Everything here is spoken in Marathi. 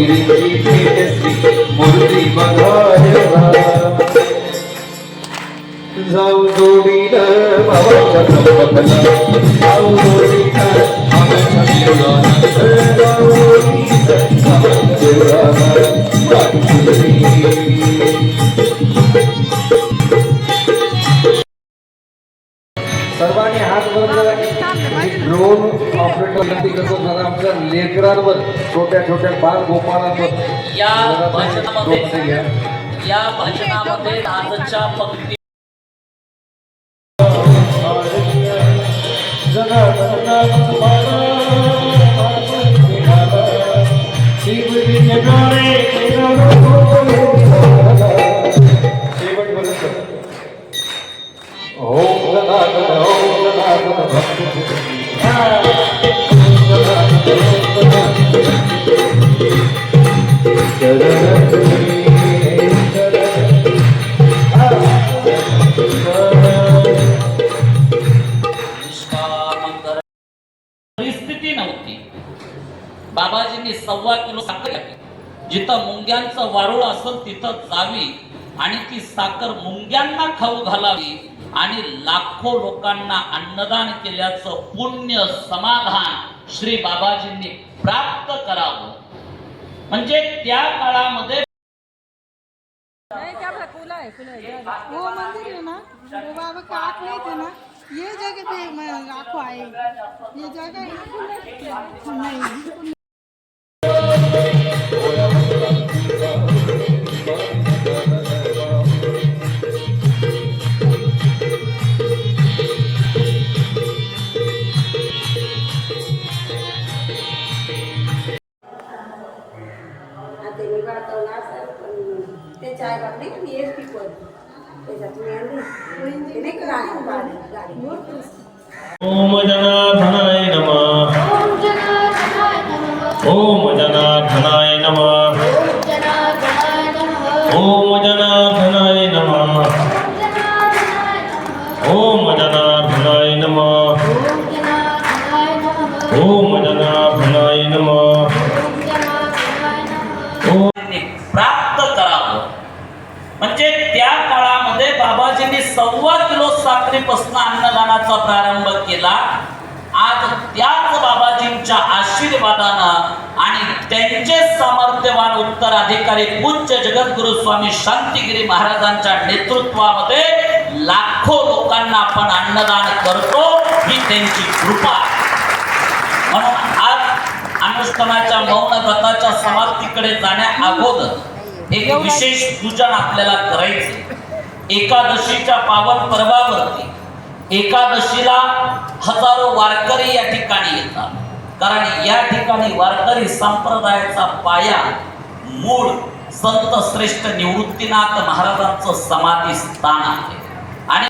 गिरीची तेजस्वी मूर्ती बघायला जाऊ जोडीनं बाबाच्या संपकला जाऊ जोडीनं बाबाच्या देवळात जाऊ जोडीनं बाबाच्या देवळात सर्वांनी हात बंद ड्रोन ऑपरेटर विनंती करतो जरा आमच्या लेकरांवर छोट्या छोट्या बाल गोपाळांवर या भाषणामध्ये आजच्या पंक्ती परिस्थिती नव्हती. बाबाजींनी 1.25 किलो साखर जिथं मुंग्यांचं वारुळ असेल तिथं जावी आणि ती साखर मुंग्यांना खाऊ घालावी आणि लाखो लोकांना अन्नदान केल्याचं पुण्य समाधान श्री बाबाजींनी प्राप्त करावं. म्हणजे त्या काळामध्ये वो मंदिर है ना, वो बाबा का आँख नहीं थे ना, ये जगह पे आँखों आए, ये जगह नहीं। चाय बाटली आणि एक पिकवर त्याच्यात मी गाडी ओम जनार्दनाय नमः. ओम जनार्दनाय नमः. ओम जनार्दनाय नमः. ओम जनार्दनाय नमः. ओम जनार्दनाय नमः. प्राप्त करावं. म्हणजे त्या काळामध्ये बाबाजींनी 1.25 किलो साखरेपासून अन्नदानाचा प्रारंभ केला. आज त्याच बाबाजींच्या आशीर्वादानं आणि त्यांचे सामर्थ्यवान उत्तराधिकारी पूज्य जगद्गुरु स्वामी शांतिगिरी महाराजांच्या नेतृत्वामध्ये लाखो लोकांना आपण अन्नदान करतो. ही त्यांची कृपा. म्हणून आज अनुष्ठानाच्या मौन व्रताच्या समाप्तीकडे जाण्या अगोदर एक विशेष पूजन आपल्याला करायचे. एकादशीच्या पावन पर्वावरती एकादशीला हजारो वारकरी या ठिकाणी येतात. कारण या ठिकाणी वारकरी संप्रदायाचा पाया मूळ संत श्रेष्ठ निवृत्तीनाथ महाराजांचं समाधी स्थान आहे.